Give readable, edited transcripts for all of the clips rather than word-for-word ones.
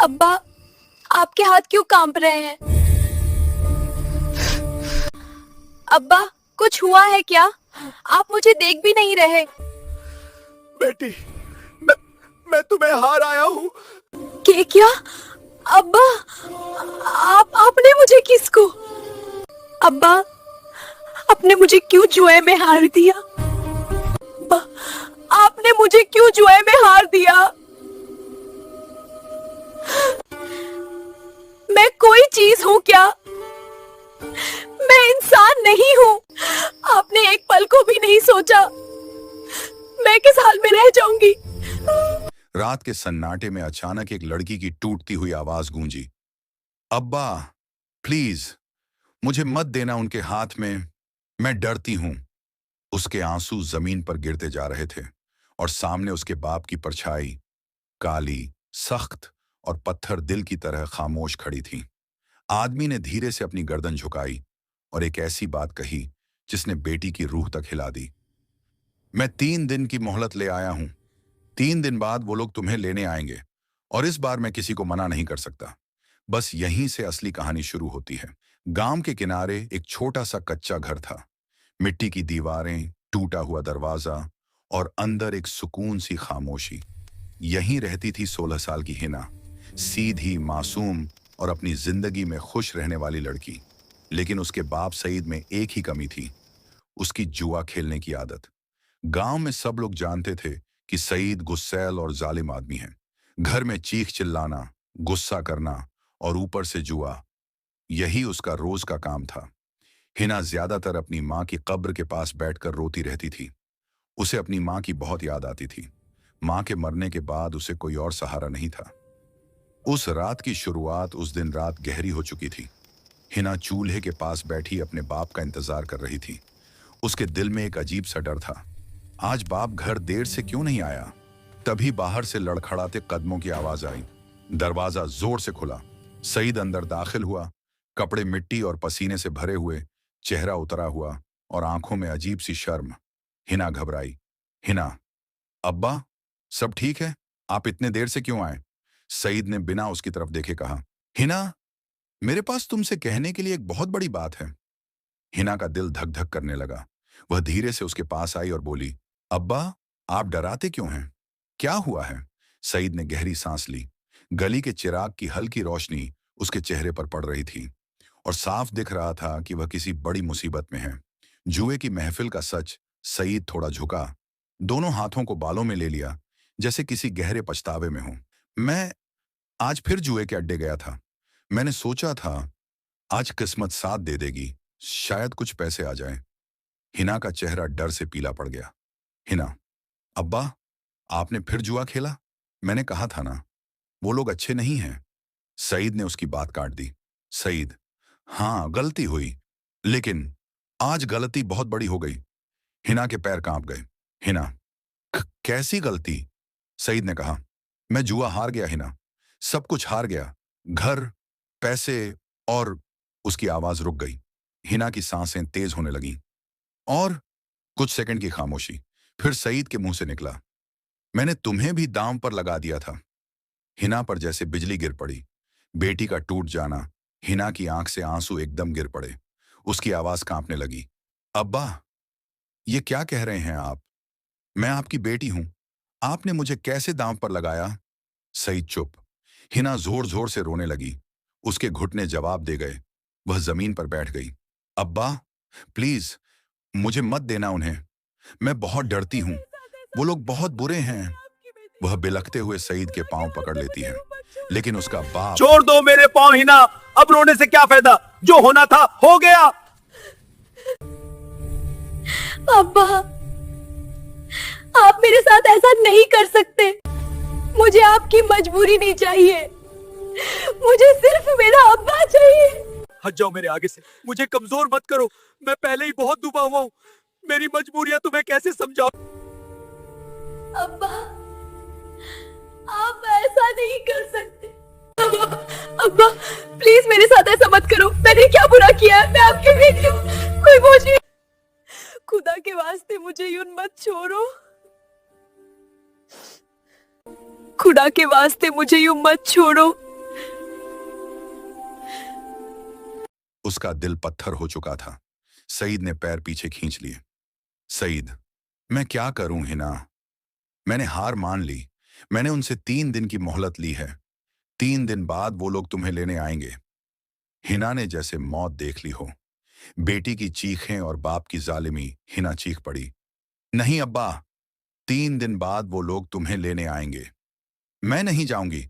अब्बा, आपके हाथ क्यों कांप रहे हैं? अब्बा, कुछ हुआ है क्या? आप मुझे देख भी नहीं रहे। बेटी, मैं तुम्हें हार आया हूँ। क्या? अब्बा, आपने मुझे किसको? अब्बा, आपने मुझे क्यों जुए में हार दिया? अब्बा, आपने मुझे क्यों जुए में हार दिया? मैं कोई चीज हूँ क्या? मैं इंसान नहीं हूँ। आपने एक पल को भी नहीं सोचा मैं किस हाल में रह जाऊंगी। रात के सन्नाटे में अचानक एक लड़की की टूटती हुई आवाज गूंजी। अब्बा, प्लीज मुझे मत देना उनके हाथ में, मैं डरती हूं। उसके आंसू जमीन पर गिरते जा रहे थे और सामने उसके बाप की परछाई, काली, सख्त और पत्थर दिल की तरह खामोश खड़ी थी। आदमी ने धीरे से अपनी गर्दन झुकाई और एक ऐसी बात कही जिसने बेटी की रूह तक हिला दी। मैं 3 दिन की मोहलत ले आया हूं। 3 दिन बाद वो लोग तुम्हें लेने आएंगे और इस बार मैं किसी को मना नहीं कर सकता। बस यहीं से असली कहानी शुरू होती है। गांव के किनारे एक छोटा सा कच्चा घर था। मिट्टी की दीवारें, टूटा हुआ दरवाजा और अंदर एक सुकून सी खामोशी। यहीं रहती थी 16 साल की हिना, सीधी, मासूम और अपनी जिंदगी में खुश रहने वाली लड़की। लेकिन उसके बाप सईद में एक ही कमी थी, उसकी जुआ खेलने की आदत। गांव में सब लोग जानते थे कि सईद गुस्सैल और जालिम आदमी है। घर में चीख चिल्लाना, गुस्सा करना और ऊपर से जुआ, यही उसका रोज का काम था। हिना ज्यादातर अपनी माँ की कब्र के पास बैठकर रोती रहती थी। उसे अपनी माँ की बहुत याद आती थी। माँ के मरने के बाद उसे कोई और सहारा नहीं था। उस रात की शुरुआत उस दिन रात गहरी हो चुकी थी। हिना चूल्हे के पास बैठी अपने बाप का इंतजार कर रही थी। उसके दिल में एक अजीब सा डर था। आज बाप घर देर से क्यों नहीं आया? तभी बाहर से लड़खड़ाते कदमों की आवाज आई। दरवाजा जोर से खुला। सईद अंदर दाखिल हुआ, कपड़े मिट्टी और पसीने से भरे हुए, चेहरा उतरा हुआ और आंखों में अजीब सी शर्म। हिना घबराई। हिना, अब्बा, सब ठीक है? आप इतने देर से क्यों आए? सईद ने बिना उसकी तरफ देखे कहा। हिना, मेरे पास तुमसे कहने के लिए एक बहुत बड़ी बात है। हिना का दिल धक धक करने लगा। वह धीरे से उसके पास आई और बोली, अब्बा, आप डराते क्यों हैं? क्या हुआ है? सईद ने गहरी सांस ली। गली के चिराग की हल्की रोशनी उसके चेहरे पर पड़ रही थी और साफ दिख रहा था कि वह किसी बड़ी मुसीबत में है। जुए की महफिल का सच। सईद थोड़ा झुका, दोनों हाथों को बालों में ले लिया, जैसे किसी गहरे पछतावे में हो। मैं आज फिर जुए के अड्डे गया था। मैंने सोचा था आज किस्मत साथ दे देगी, शायद कुछ पैसे आ जाएं। हिना का चेहरा डर से पीला पड़ गया। हिना, अब्बा, आपने फिर जुआ खेला? मैंने कहा था ना, वो लोग अच्छे नहीं हैं। सईद ने उसकी बात काट दी। सईद, हाँ, गलती हुई, लेकिन आज गलती बहुत बड़ी हो गई। हिना के पैर कांप गए। हिना, कैसी गलती? सईद ने कहा, मैं जुआ हार गया हिना, सब कुछ हार गया, घर, पैसे और। उसकी आवाज रुक गई। हिना की सांसें तेज होने लगीं और कुछ सेकंड की खामोशी। फिर सईद के मुंह से निकला, मैंने तुम्हें भी दांव पर लगा दिया था। हिना पर जैसे बिजली गिर पड़ी। बेटी का टूट जाना। हिना की आंख से आंसू एकदम गिर पड़े। उसकी आवाज कांपने लगी। अब्बा, ये क्या कह रहे हैं आप? मैं आपकी बेटी हूं, आपने मुझे कैसे दांव पर लगाया? सईद चुप। हिना जोर जोर से रोने लगी। उसके घुटने जवाब दे गए। वह जमीन पर बैठ गई। अब्बा, प्लीज मुझे मत देना उन्हें, मैं बहुत डरती हूं, वो लोग बहुत बुरे हैं। वह बिलखते हुए सईद के पांव पकड़ लेती है, लेकिन उसका बाप। छोड़ दो मेरे पांव हिना, अब रोने से क्या फायदा? जो होना था हो गया। अब्बा, आप मेरे साथ ऐसा नहीं कर सकते। मुझे आपकी मजबूरी नहीं चाहिए, मुझे सिर्फ मेरा अब्बा चाहिए। हट जाओ मेरे आगे से, मुझे कमजोर मत करो, मैं पहले ही बहुत डूबा हुआ हूँ। मेरी मजबूरियां तुम्हें कैसे समझाऊं? अब्बा, आप ऐसा नहीं कर सकते। अब्बा, अब्बा, प्लीज मेरे साथ ऐसा मत करो। मैंने क्या बुरा किया है? मैं आपकी बेटी हूँ, कोई बोझ नहीं। खुदा के वास्ते मुझे यूं मत छोड़ो। खुदा के वास्ते मुझे यूं मत छोड़ो। उसका दिल पत्थर हो चुका था। सईद ने पैर पीछे खींच लिए। सईद, मैं क्या करूं हिना? मैंने हार मान ली। मैंने उनसे 3 दिन की मोहलत ली है। 3 दिन बाद वो लोग तुम्हें लेने आएंगे। हिना ने जैसे मौत देख ली हो। बेटी की चीखें और बाप की जालिमी। हिना चीख पड़ी, नहीं अब्बा, 3 दिन बाद वो लोग तुम्हें लेने आएंगे। मैं नहीं जाऊंगी।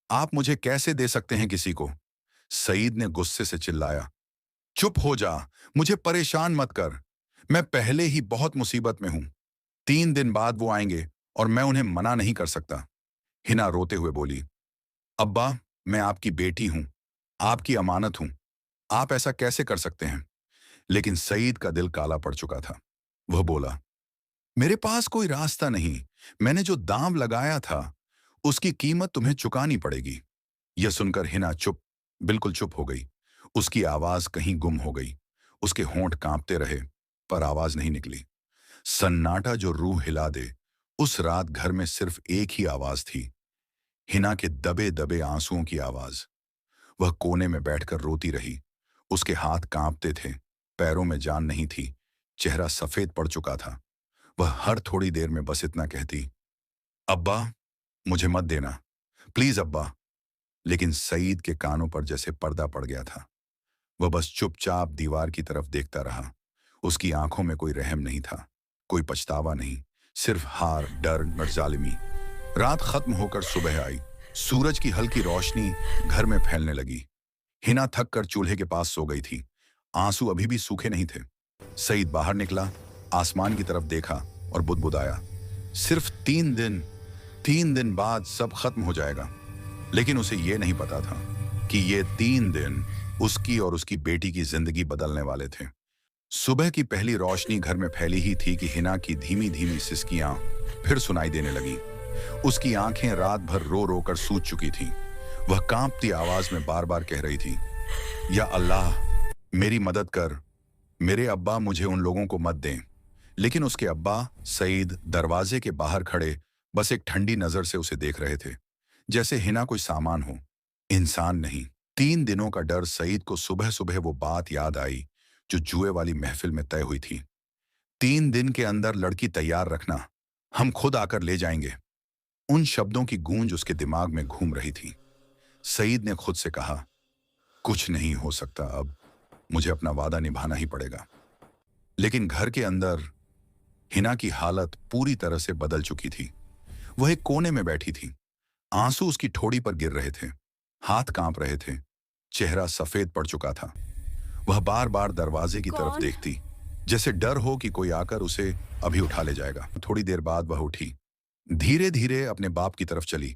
आप मुझे कैसे दे सकते हैं किसी को? सईद ने गुस्से से चिल्लाया। चुप हो जा, मुझे परेशान मत कर। मैं पहले ही बहुत मुसीबत में हूं। 3 दिन बाद वो आएंगे और मैं उन्हें मना नहीं कर सकता। हिना रोते हुए बोली, अब्बा, मैं आपकी बेटी हूं, आपकी अमानत हूं। आप ऐसा कैसे कर सकते हैं? लेकिन सईद का दिल काला पड़ चुका था। वह बोला, मेरे पास कोई रास्ता नहीं। मैंने जो दांव लगाया था उसकी कीमत तुम्हें चुकानी पड़ेगी। यह सुनकर हिना बिल्कुल चुप हो गई। उसकी आवाज कहीं गुम हो गई। उसके होंठ कांपते रहे पर आवाज नहीं निकली। सन्नाटा जो रूह हिला दे। उस रात घर में सिर्फ एक ही आवाज थी, हिना के दबे दबे आंसुओं की आवाज। वह कोने में बैठकर रोती रही। उसके हाथ कांपते थे, पैरों में जान नहीं थी, चेहरा सफेद पड़ चुका था। वह हर थोड़ी देर में बस इतना कहती, अब्बा, मुझे मत देना, प्लीज अब्बा। लेकिन सईद के कानों पर जैसे पर्दा पड़ गया था। वह बस चुपचाप दीवार की तरफ देखता रहा। उसकी आंखों में कोई रहम नहीं था, कोई पछतावा नहीं, सिर्फ हार, डर और जालिमी। रात खत्म होकर सुबह आई। सूरज की हल्की रोशनी घर में फैलने लगी। हिना थक कर चूल्हे के पास सो गई थी। आंसू अभी भी सूखे नहीं थे। सईद बाहर निकला, आसमान की तरफ देखा और बुदबुदाया, सिर्फ 3 दिन बाद सब खत्म हो जाएगा। लेकिन उसे यह नहीं पता था कि ये 3 दिन उसकी और उसकी बेटी की जिंदगी बदलने वाले थे। सुबह की पहली रोशनी घर में फैली ही थी कि हिना की धीमी धीमी सिसकियां फिर सुनाई देने लगी। उसकी आंखें रात भर रो रो कर सूज चुकी थीं। वह कांपती आवाज में बार बार कह रही थी, या अल्लाह, मेरी मदद कर, मेरे अब्बा मुझे उन लोगों को मत दें। लेकिन उसके अब्बा सईद दरवाजे के बाहर खड़े बस एक ठंडी नजर से उसे देख रहे थे, जैसे हिना कोई सामान हो, इंसान नहीं। 3 दिनों का डर। सईद को सुबह सुबह वो बात याद आई जो जुए वाली महफिल में तय हुई थी, 3 दिन के अंदर लड़की तैयार रखना, हम खुद आकर ले जाएंगे। उन शब्दों की गूंज उसके दिमाग में घूम रही थी। सईद ने खुद से कहा, कुछ नहीं हो सकता अब, मुझे अपना वादा निभाना ही पड़ेगा। लेकिन घर के अंदर हिना की हालत पूरी तरह से बदल चुकी थी। वह एक कोने में बैठी थी। आंसू उसकी ठोड़ी पर गिर रहे थे, हाथ कांप रहे थे, चेहरा सफेद पड़ चुका था। वह बार बार दरवाजे की तरफ देखती, जैसे डर हो कि कोई आकर उसे अभी उठा ले जाएगा। थोड़ी देर बाद वह उठी, धीरे धीरे अपने बाप की तरफ चली।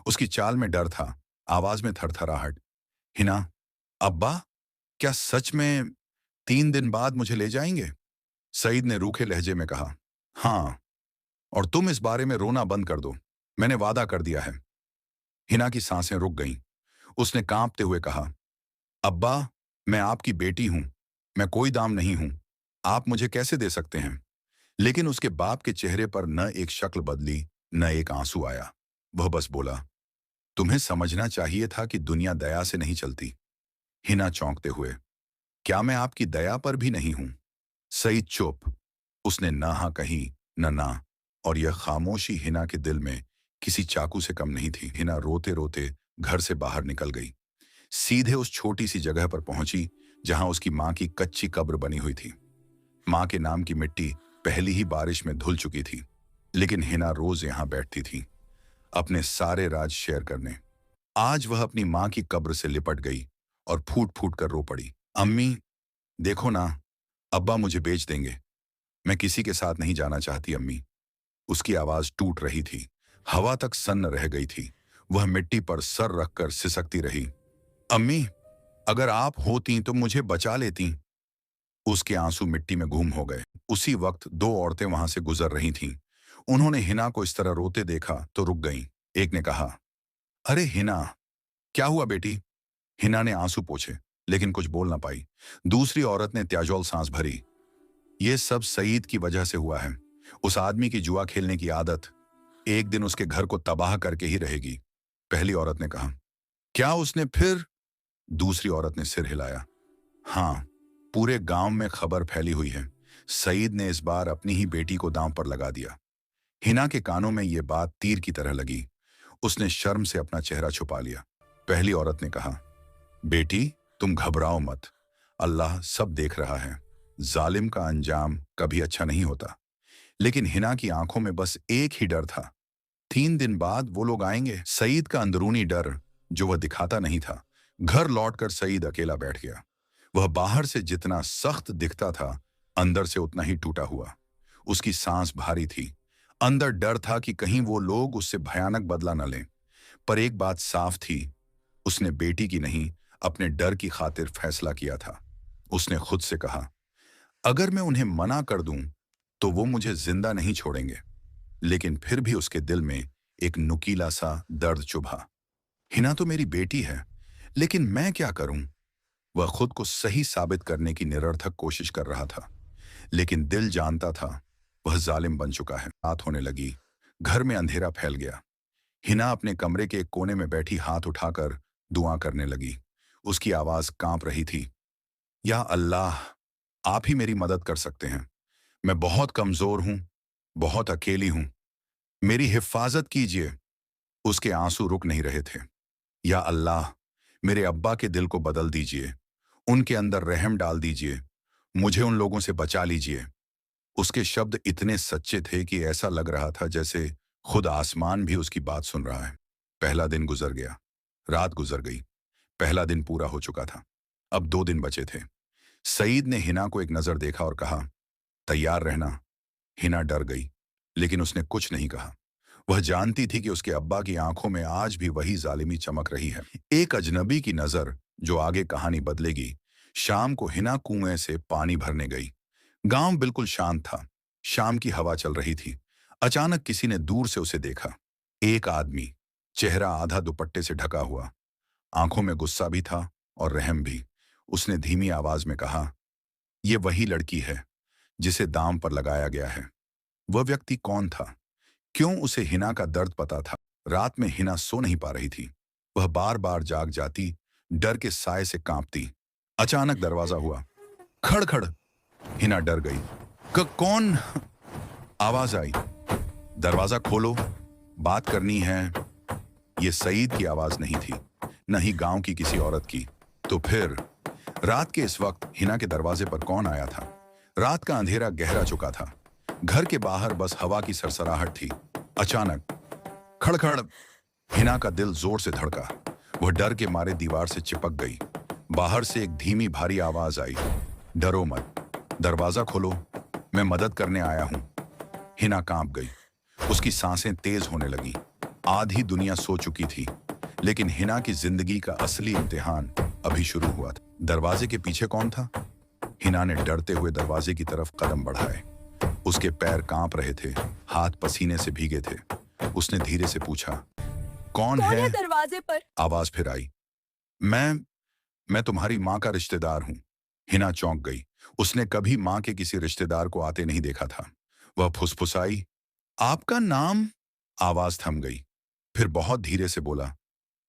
उसकी चाल में डर था, आवाज में थरथराहट। हिना, अब्बा, क्या सच में 3 दिन बाद मुझे ले जाएंगे? सईद ने रूखे लहजे में कहा, हाँ, और तुम इस बारे में रोना बंद कर दो, मैंने वादा कर दिया है। हिना की सांसें रुक गईं। उसने कांपते हुए कहा, अब्बा, मैं आपकी बेटी हूं, मैं कोई दाम नहीं हूं, आप मुझे कैसे दे सकते हैं? लेकिन उसके बाप के चेहरे पर न एक शक्ल बदली, न एक आंसू आया। वह बस बोला, तुम्हें समझना चाहिए था कि दुनिया दया से नहीं चलती। हिना चौंकते हुए, क्या मैं आपकी दया पर भी नहीं हूं? सईद चुप। उसने ना हाँ कही न ना, और यह खामोशी हिना के दिल में किसी चाकू से कम नहीं थी। हिना रोते रोते घर से बाहर निकल गई, सीधे उस छोटी सी जगह पर पहुंची जहां उसकी मां की कच्ची कब्र बनी हुई थी। मां के नाम की मिट्टी पहली ही बारिश में धुल चुकी थी, लेकिन हिना रोज यहां बैठती थी, अपने सारे राज शेयर करने। आज वह अपनी मां की कब्र से लिपट गई और फूट फूट कर रो पड़ी। अम्मी, देखो ना, अब्बा मुझे बेच देंगे, मैं किसी के साथ नहीं जाना चाहती अम्मी। उसकी आवाज टूट रही थी, हवा तक सन्न रह गई थी। वह मिट्टी पर सर रखकर सिसकती रही, अम्मी, अगर आप होती तो मुझे बचा लेती। उसके आंसू मिट्टी में गुम हो गए। उसी वक्त 2 औरतें वहां से गुजर रही थीं। उन्होंने हिना को इस तरह रोते देखा तो रुक गईं। एक ने कहा, अरे हिना, क्या हुआ बेटी? हिना ने आंसू पोंछे, लेकिन कुछ बोल ना पाई। दूसरी औरत ने त्याजोल सांस भरी, ये सब सईद की वजह से हुआ है। उस आदमी की जुआ खेलने की आदत एक दिन उसके घर को तबाह करके ही रहेगी। पहली औरत ने कहा, क्या उसने फिर? दूसरी औरत ने सिर हिलाया, हाँ, पूरे गांव में खबर फैली हुई है। सईद ने इस बार अपनी ही बेटी को दांव पर लगा दिया। हिना के कानों में यह बात तीर की तरह लगी। उसने शर्म से अपना चेहरा छुपा लिया। पहली औरत ने कहा, बेटी तुम घबराओ मत, अल्लाह सब देख रहा है। जालिम का अंजाम कभी अच्छा नहीं होता। लेकिन हिना की आंखों में बस एक ही डर था, 3 दिन बाद वो लोग आएंगे। सईद का अंदरूनी डर जो वह दिखाता नहीं था। घर लौटकर सईद अकेला बैठ गया। वह बाहर से जितना सख्त दिखता था, अंदर से उतना ही टूटा हुआ। उसकी सांस भारी थी। अंदर डर था कि कहीं वो लोग उससे भयानक बदला न लें। पर एक बात साफ थी, उसने बेटी की नहीं, अपने डर की खातिर फैसला किया था। उसने खुद से कहा, अगर मैं उन्हें मना कर दूं तो वो मुझे जिंदा नहीं छोड़ेंगे। लेकिन फिर भी उसके दिल में एक नुकीला सा दर्द चुभा। हिना तो मेरी बेटी है, लेकिन मैं क्या करूं? वह खुद को सही साबित करने की निरर्थक कोशिश कर रहा था। लेकिन दिल जानता था वह जालिम बन चुका है। रात होने लगी। घर में अंधेरा फैल गया। हिना अपने कमरे के एक कोने में बैठी हाथ उठाकर दुआ करने लगी। उसकी आवाज कांप रही थी, या अल्लाह, आप ही मेरी मदद कर सकते हैं। मैं बहुत कमजोर हूं, बहुत अकेली हूं, मेरी हिफाजत कीजिए। उसके आंसू रुक नहीं रहे थे। या अल्लाह, मेरे अब्बा के दिल को बदल दीजिए, उनके अंदर रहम डाल दीजिए, मुझे उन लोगों से बचा लीजिए। उसके शब्द इतने सच्चे थे कि ऐसा लग रहा था जैसे खुद आसमान भी उसकी बात सुन रहा है। पहला दिन गुजर गया, रात गुजर गई। पहला दिन पूरा हो चुका था। अब 2 दिन बचे थे। सईद ने हिना को एक नजर देखा और कहा, तैयार रहना। हिना डर गई, लेकिन उसने कुछ नहीं कहा। वह जानती थी कि उसके अब्बा की आंखों में आज भी वही जालिमी चमक रही है। एक अजनबी की नजर जो आगे कहानी बदलेगी। शाम को हिना कुएं से पानी भरने गई। गांव बिल्कुल शांत था। शाम की हवा चल रही थी। अचानक किसी ने दूर से उसे देखा। एक आदमी, चेहरा आधा दुपट्टे से ढका हुआ, आंखों में गुस्सा भी था और रहम भी। उसने धीमी आवाज में कहा, यह वही लड़की है जिसे दाम पर लगाया गया है। वह व्यक्ति कौन था? क्यों उसे हिना का दर्द पता था? रात में हिना सो नहीं पा रही थी। वह बार बार जाग जाती, डर के साए से कांपती। अचानक दरवाजा हुआ। खड़ खड़। हिना डर गई। कौन? आवाज आई, दरवाजा खोलो, बात करनी है। यह सईद की आवाज नहीं थी, न ही गांव की किसी औरत की। तो फिर रात के इस वक्त हिना के दरवाजे पर कौन आया था? रात का अंधेरा गहरा चुका था। घर के बाहर बस हवा की सरसराहट थी। अचानक खड़खड़। हिना का दिल जोर से धड़का। वह डर के मारे दीवार से चिपक गई। बाहर से एक धीमी भारी आवाज आई, डरो मत, दरवाजा खोलो, मैं मदद करने आया हूं। हिना कांप गई। उसकी सांसें तेज होने लगी। आधी दुनिया सो चुकी थी, लेकिन हिना की जिंदगी का असली इम्तिहान अभी शुरू हुआ था। दरवाजे के पीछे कौन था? हिना ने डरते हुए दरवाजे की तरफ कदम बढ़ाए। उसके पैर कांप रहे थे, हाथ पसीने से भीगे थे। उसने धीरे से पूछा, कौन है? दरवाजे पर? आवाज फिर आई, मैं तुम्हारी माँ का रिश्तेदार हूं। हिना चौंक गई। उसने कभी माँ के किसी रिश्तेदार को आते नहीं देखा था। वह फुसफुसाई, आपका नाम? आवाज थम गई। फिर बहुत धीरे से बोला,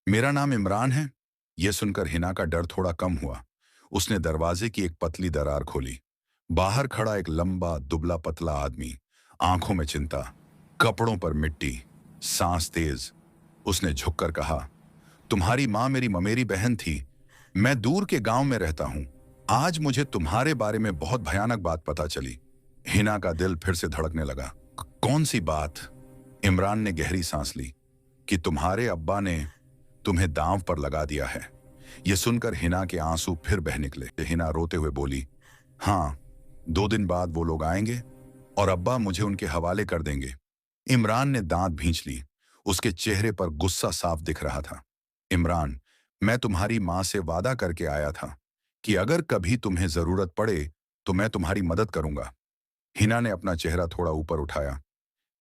मेरा नाम इमरान है। यह सुनकर हिना का डर थोड़ा कम हुआ। उसने दरवाजे की एक पतली दरार खोली। बाहर खड़ा एक लंबा दुबला पतला आदमी, आंखों में चिंता, कपड़ों पर मिट्टी, सांस तेज। उसने झुककर कहा, तुम्हारी माँ मेरी ममेरी बहन थी। मैं दूर के गांव में रहता हूं। आज मुझे तुम्हारे बारे में बहुत भयानक बात पता चली। हिना का दिल फिर से धड़कने लगा। कौन सी बात? इमरान ने गहरी सांस ली। कि तुम्हारे अब्बा ने तुम्हें दांव पर लगा दिया है। यह सुनकर हिना के आंसू फिर बह निकले। हिना रोते हुए बोली, हाँ, 2 दिन बाद वो लोग आएंगे और अब्बा मुझे उनके हवाले कर देंगे। इमरान ने दांत भींच ली। उसके चेहरे पर गुस्सा साफ दिख रहा था। इमरान, मैं तुम्हारी माँ से वादा करके आया था कि अगर कभी तुम्हें जरूरत पड़े तो मैं तुम्हारी मदद करूंगा। हिना ने अपना चेहरा थोड़ा ऊपर उठाया।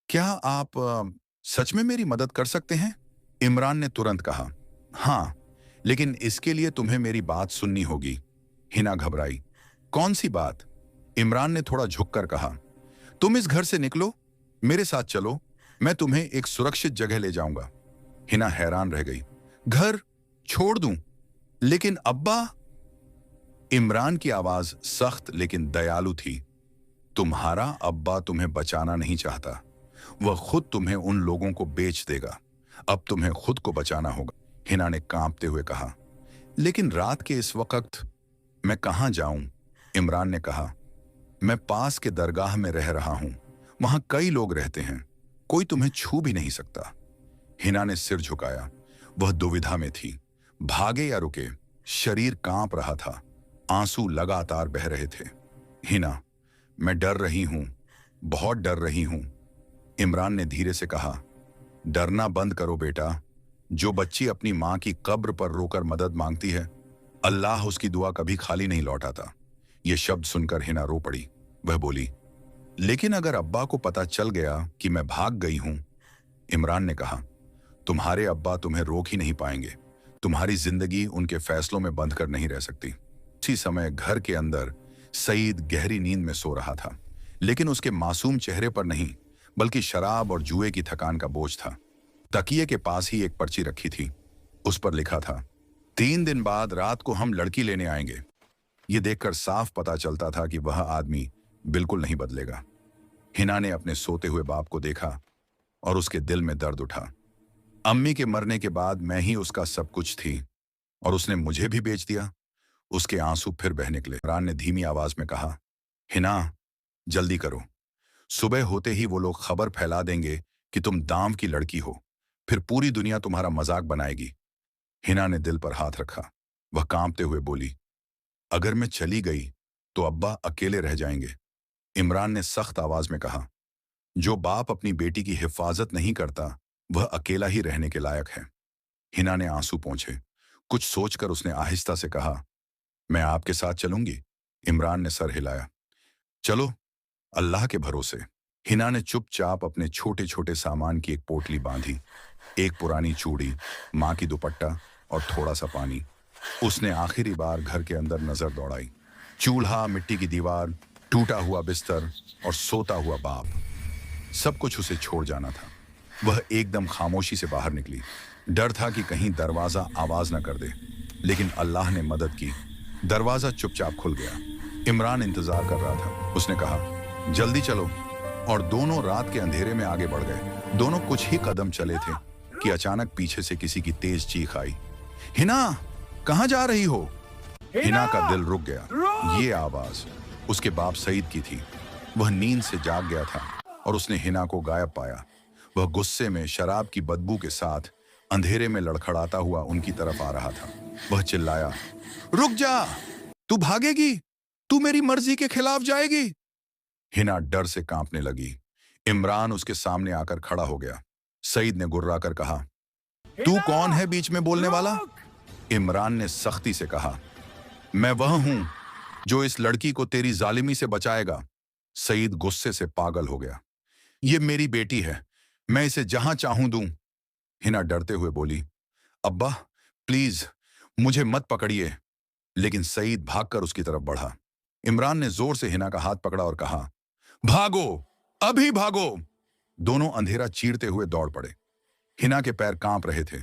क्या आप सच में मेरी मदद कर सकते हैं? इमरान ने तुरंत कहा, हाँ, लेकिन इसके लिए तुम्हें मेरी बात सुननी होगी। हिना घबराई। कौन सी बात? इमरान ने थोड़ा झुककर कहा, तुम इस घर से निकलो, मेरे साथ चलो, मैं तुम्हें एक सुरक्षित जगह ले जाऊंगा। हिना हैरान रह गई। घर छोड़ दूं? लेकिन अब्बा? इमरान की आवाज सख्त लेकिन दयालु थी। तुम्हारा अब्बा तुम्हें बचाना नहीं चाहता, वह खुद तुम्हें उन लोगों को बेच देगा। अब तुम्हें खुद को बचाना होगा, हिना ने कांपते हुए कहा। लेकिन रात के इस वक्त मैं कहां जाऊं? इमरान ने कहा। मैं पास के दरगाह में रह रहा हूं, वहां कई लोग रहते हैं, कोई तुम्हें छू भी नहीं सकता। हिना ने सिर झुकाया। वह दुविधा में थी, भागे या रुके। शरीर कांप रहा था, आंसू लगातार बह रहे थे। हिना, मैं डर रही हूं, बहुत डर रही हूं। इमरान ने धीरे से कहा। डरना बंद करो बेटा। जो बच्ची अपनी मां की कब्र पर रोकर मदद मांगती है, अल्लाह उसकी दुआ कभी खाली नहीं लौटाता। यह शब्द सुनकर हिना रो पड़ी। वह बोली, लेकिन अगर अब्बा को पता चल गया कि मैं भाग गई हूं? इमरान ने कहा, तुम्हारे अब्बा तुम्हें रोक ही नहीं पाएंगे। तुम्हारी जिंदगी उनके फैसलों में बंध कर नहीं रह सकती। उसी समय घर के अंदर सईद गहरी नींद में सो रहा था, लेकिन उसके मासूम चेहरे पर नहीं बल्कि शराब और जुए की थकान का बोझ था। तकिए के पास ही एक पर्ची रखी थी, उस पर लिखा था, 3 दिन बाद रात को हम लड़की लेने आएंगे। यह देखकर साफ पता चलता था कि वह आदमी बिल्कुल नहीं बदलेगा। हिना ने अपने सोते हुए बाप को देखा और उसके दिल में दर्द उठा। अम्मी के मरने के बाद मैं ही उसका सब कुछ थी और उसने मुझे भी बेच दिया। उसके आंसू फिर बह निकले। इमरान ने धीमी आवाज में कहा, हिना, जल्दी करो। सुबह होते ही वो लोग खबर फैला देंगे कि तुम दाम की लड़की हो, फिर पूरी दुनिया तुम्हारा मजाक बनाएगी। हिना ने दिल पर हाथ रखा। वह कांपते हुए बोली, अगर मैं चली गई तो अब्बा अकेले रह जाएंगे। इमरान ने सख्त आवाज में कहा, जो बाप अपनी बेटी की हिफाजत नहीं करता वह अकेला ही रहने के लायक है। हिना ने आंसू पोंछे। कुछ सोचकर उसने आहिस्ता से कहा, मैं आपके साथ चलूंगी। इमरान ने सर हिलाया। चलो, अल्लाह के भरोसे। हिना ने चुपचाप अपने छोटे छोटे सामान की एक पोटली बांधी। एक पुरानी चूड़ी, मां की दुपट्टा और थोड़ा सा पानी। उसने आखिरी बार घर के अंदर नजर दौड़ाई। चूल्हा, मिट्टी की दीवार, टूटा हुआ बिस्तर और सोता हुआ बाप, सब कुछ उसे छोड़ जाना था। वह एकदम खामोशी से बाहर निकली। डर था कि कहीं दरवाजा आवाज न कर दे, लेकिन अल्लाह ने मदद की। दरवाजा चुपचाप खुल गया। इमरान इंतजार कर रहा था। उसने कहा, जल्दी चलो, और दोनों रात के अंधेरे में आगे बढ़ गए। दोनों कुछ ही कदम चले थे कि अचानक पीछे से किसी की तेज चीख आई। हिना, कहां जा रही हो? हिना का दिल रुक गया। ये आवाज उसके बाप सईद की थी। वह नींद से जाग गया था और उसने हिना को गायब पाया। वह गुस्से में शराब की बदबू के साथ अंधेरे में लड़खड़ाता हुआ उनकी तरफ आ रहा था। वह चिल्लाया, रुक जा, तू भागेगी? तू मेरी मर्जी के खिलाफ जाएगी? हिना डर से कांपने लगी। इमरान उसके सामने आकर खड़ा हो गया। सईद ने गुर्राकर कहा, तू कौन है बीच में बोलने वाला? इमरान ने सख्ती से कहा, मैं वह हूं जो इस लड़की को तेरी जालिमी से बचाएगा। सईद गुस्से से पागल हो गया। ये मेरी बेटी है, मैं इसे जहां चाहूं दूं। हिना डरते हुए बोली, अब्बा प्लीज मुझे मत पकड़िए। लेकिन सईद भागकर उसकी तरफ बढ़ा। इमरान ने जोर से हिना का हाथ पकड़ा और कहा, भागो, अभी भागो। दोनों अंधेरा चीरते हुए दौड़ पड़े। हिना के पैर कांप रहे थे,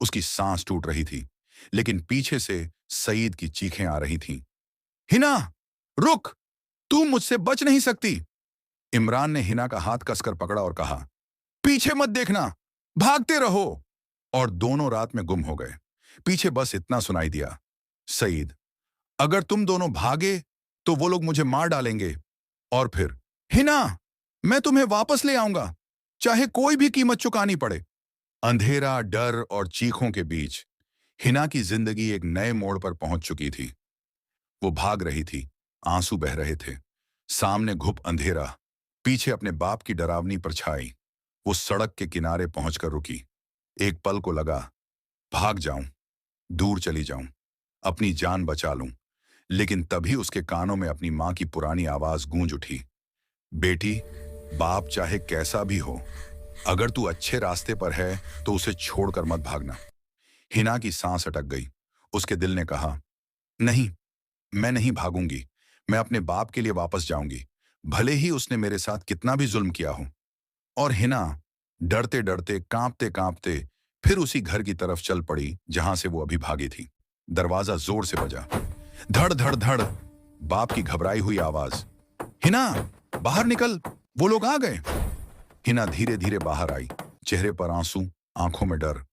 उसकी सांस टूट रही थी, लेकिन पीछे से सईद की चीखें आ रही थीं। हिना, रुक, तू मुझसे बच नहीं सकती। इमरान ने हिना का हाथ कसकर पकड़ा और कहा, पीछे मत देखना, भागते रहो। और दोनों रात में गुम हो गए। पीछे बस इतना सुनाई दिया, सईद, अगर तुम दोनों भागे तो वो लोग मुझे मार डालेंगे। और फिर, हिना, मैं तुम्हें वापस ले आऊंगा, चाहे कोई भी कीमत चुकानी पड़े। अंधेरा, डर और चीखों के बीच हिना की जिंदगी एक नए मोड़ पर पहुंच चुकी थी। वो भाग रही थी, आंसू बह रहे थे। सामने घुप अंधेरा, पीछे अपने बाप की डरावनी परछाई। वो सड़क के किनारे पहुंचकर रुकी। एक पल को लगा, भाग जाऊं, दूर चली जाऊं, अपनी जान बचा लूं। लेकिन तभी उसके कानों में अपनी मां की पुरानी आवाज गूंज उठी, बेटी, बाप चाहे कैसा भी हो, अगर तू अच्छे रास्ते पर है तो उसे छोड़कर मत भागना। हिना की सांस अटक गई। उसके दिल ने कहा, नहीं, मैं नहीं भागूंगी। मैं अपने बाप के लिए वापस जाऊंगी, भले ही उसने मेरे साथ कितना भी जुल्म किया हो। और हिना डरते डरते, कांपते कांपते फिर उसी घर की तरफ चल पड़ी जहां से वो अभी भागी थी। दरवाजा जोर से बजा। धड़ धड़ धड़, बाप की घबराई हुई आवाज, हिना बाहर निकल, वो लोग आ गए। हिना धीरे धीरे बाहर आई, चेहरे पर आंसू, आंखों में डर।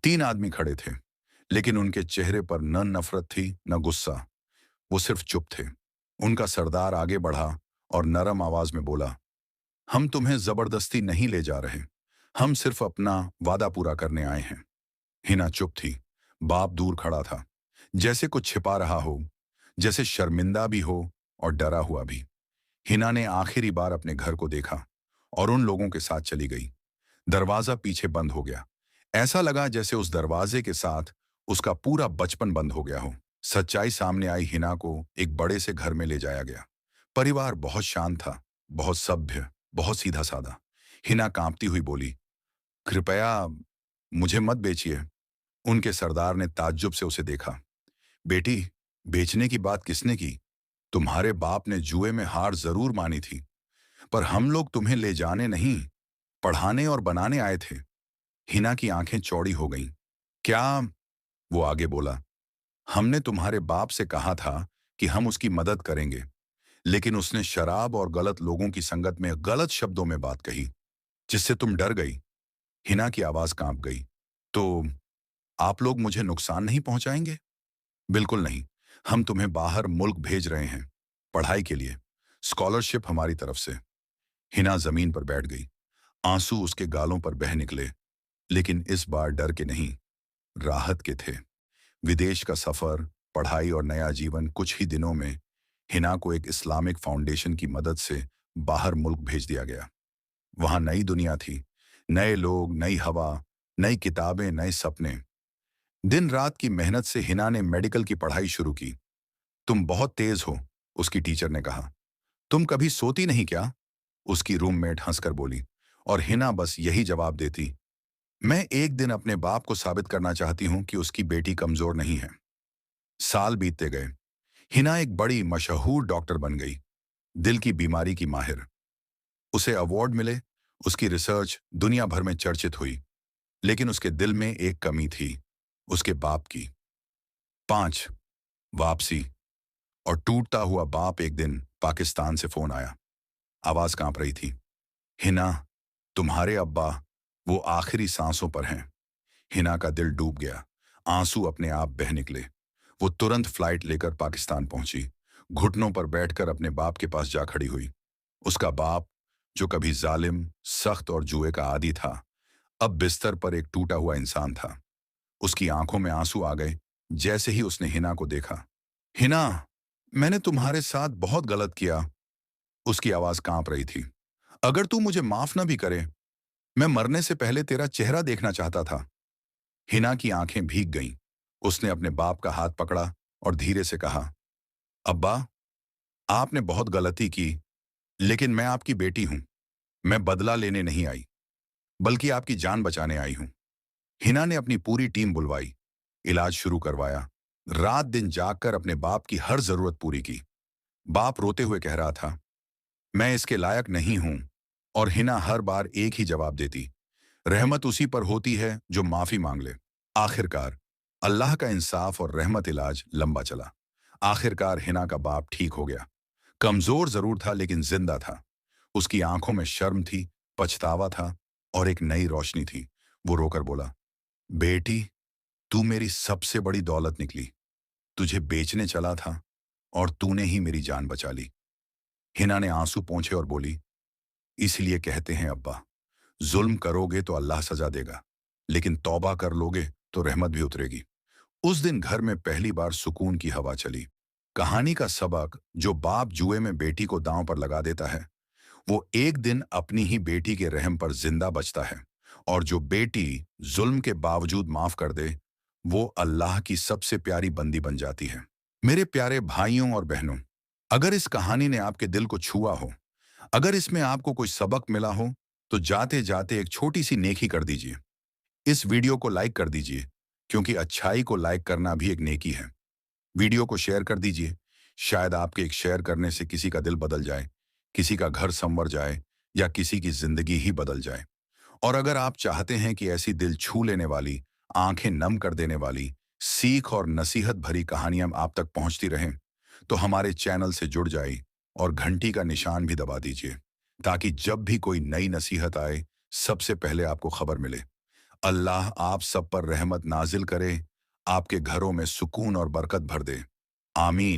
3 आदमी खड़े थे, लेकिन उनके चेहरे पर न नफरत थी न गुस्सा, वो सिर्फ चुप थे। उनका सरदार आगे बढ़ा और नरम आवाज में बोला, हम तुम्हें जबरदस्ती नहीं ले जा रहे, हम सिर्फ अपना वादा पूरा करने आए हैं। हिना चुप थी, बाप दूर खड़ा था, जैसे कुछ छिपा रहा हो, जैसे शर्मिंदा भी हो और डरा हुआ भी। हिना ने आखिरी बार अपने घर को देखा और उन लोगों के साथ चली गई। दरवाजा पीछे बंद हो गया। ऐसा लगा जैसे उस दरवाजे के साथ उसका पूरा बचपन बंद हो गया हो। सच्चाई सामने आई, हिना को एक बड़े से घर में ले जाया गया। परिवार बहुत शांत था, बहुत सभ्य, बहुत सीधा साधा। हिना कांपती हुई बोली, कृपया मुझे मत बेचिए। उनके सरदार ने ताज्जुब से उसे देखा। बेटी, बेचने की बात किसने की? तुम्हारे बाप ने जुए में हार जरूर मानी थी, पर हम लोग तुम्हें ले जाने नहीं, पढ़ाने और बनाने आए थे। हिना की आंखें चौड़ी हो गईं। क्या? वो आगे बोला, हमने तुम्हारे बाप से कहा था कि हम उसकी मदद करेंगे, लेकिन उसने शराब और गलत लोगों की संगत में गलत शब्दों में बात कही, जिससे तुम डर गई। हिना की आवाज कांप गई। तो आप लोग मुझे नुकसान नहीं पहुंचाएंगे? बिल्कुल नहीं। हम तुम्हें बाहर मुल्क भेज रहे हैं, पढ़ाई के लिए, स्कॉलरशिप हमारी तरफ से। हिना जमीन पर बैठ गई। आंसू उसके गालों पर बह निकले, लेकिन इस बार डर के नहीं, राहत के थे। विदेश का सफर, पढ़ाई और नया जीवन। कुछ ही दिनों में हिना को एक इस्लामिक फाउंडेशन की मदद से बाहर मुल्क भेज दिया गया। वहां नई दुनिया थी, नए लोग, नई हवा, नई किताबें, नए सपने। दिन रात की मेहनत से हिना ने मेडिकल की पढ़ाई शुरू की। तुम बहुत तेज हो, उसकी टीचर ने कहा। तुम कभी सोती नहीं क्या? उसकी रूममेट हंसकर बोली, और हिना बस यही जवाब देती, मैं एक दिन अपने बाप को साबित करना चाहती हूं कि उसकी बेटी कमजोर नहीं है। साल बीतते गए। हिना एक बड़ी मशहूर डॉक्टर बन गई, दिल की बीमारी की माहिर। उसे अवार्ड मिले, उसकी रिसर्च दुनिया भर में चर्चित हुई, लेकिन उसके दिल में एक कमी थी, उसके बाप की। 5 वापसी। और टूटता हुआ बाप। एक दिन पाकिस्तान से फोन आया, आवाज कांप रही थी, हिना, तुम्हारे अब्बा वो आखिरी सांसों पर हैं। हिना का दिल डूब गया, आंसू अपने आप बह निकले। वो तुरंत फ्लाइट लेकर पाकिस्तान पहुंची, घुटनों पर बैठकर अपने बाप के पास जा खड़ी हुई। उसका बाप, जो कभी जालिम, सख्त और जुए का आदी था, अब बिस्तर पर एक टूटा हुआ इंसान था। उसकी आंखों में आंसू आ गए जैसे ही उसने हिना को देखा। हिना, मैंने तुम्हारे साथ बहुत गलत किया। उसकी आवाज कांप रही थी। अगर तू मुझे माफ न भी करे, मैं मरने से पहले तेरा चेहरा देखना चाहता था। हिना की आंखें भीग गईं। उसने अपने बाप का हाथ पकड़ा और धीरे से कहा, अब्बा, आपने बहुत गलती की, लेकिन मैं आपकी बेटी हूं। मैं बदला लेने नहीं आई, बल्कि आपकी जान बचाने आई हूं। हिना ने अपनी पूरी टीम बुलवाई, इलाज शुरू करवाया, रात दिन जागकर अपने बाप की हर जरूरत पूरी की। बाप रोते हुए कह रहा था, मैं इसके लायक नहीं हूं, और हिना हर बार एक ही जवाब देती, रहमत उसी पर होती है जो माफी मांग ले। आखिरकार अल्लाह का इंसाफ और रहमत इलाज लंबा चला। आखिरकार हिना का बाप ठीक हो गया। कमजोर जरूर था, लेकिन जिंदा था। उसकी आंखों में शर्म थी, पछतावा था, और एक नई रोशनी थी। वो रोकर बोला, बेटी, तू मेरी सबसे बड़ी दौलत निकली। तुझे बेचने चला था और तूने ही मेरी जान बचा ली। हिना ने आंसू पोंछे और बोली, इसलिए कहते हैं अब्बा, जुल्म करोगे तो अल्लाह सजा देगा, लेकिन तौबा कर लोगे तो रहमत भी उतरेगी। उस दिन घर में पहली बार सुकून की हवा चली। कहानी का सबक, जो बाप जुए में बेटी को दांव पर लगा देता है, वो एक दिन अपनी ही बेटी के रहम पर जिंदा बचता है, और जो बेटी जुल्म के बावजूद माफ कर दे, वो अल्लाह की सबसे प्यारी बंदी बन जाती है। मेरे प्यारे भाइयों और बहनों, अगर इस कहानी ने आपके दिल को छुआ हो, अगर इसमें आपको कोई सबक मिला हो, तो जाते जाते एक छोटी सी नेकी कर दीजिए। इस वीडियो को लाइक कर दीजिए, क्योंकि अच्छाई को लाइक करना भी एक नेकी है। वीडियो को शेयर कर दीजिए, शायद आपके एक शेयर करने से किसी का दिल बदल जाए, किसी का घर संवर जाए, या किसी की जिंदगी ही बदल जाए। और अगर आप चाहते हैं कि ऐसी दिल छू लेने वाली, आंखें नम कर देने वाली, सीख और नसीहत भरी कहानियां आप तक पहुंचती रहें तो हमारे चैनल से जुड़ जाइए और घंटी का निशान भी दबा दीजिए ताकि जब भी कोई नई नसीहत आए सबसे पहले आपको खबर मिले। अल्लाह आप सब पर रहमत नाजिल करे, आपके घरों में सुकून और बरकत भर दे। आमीन।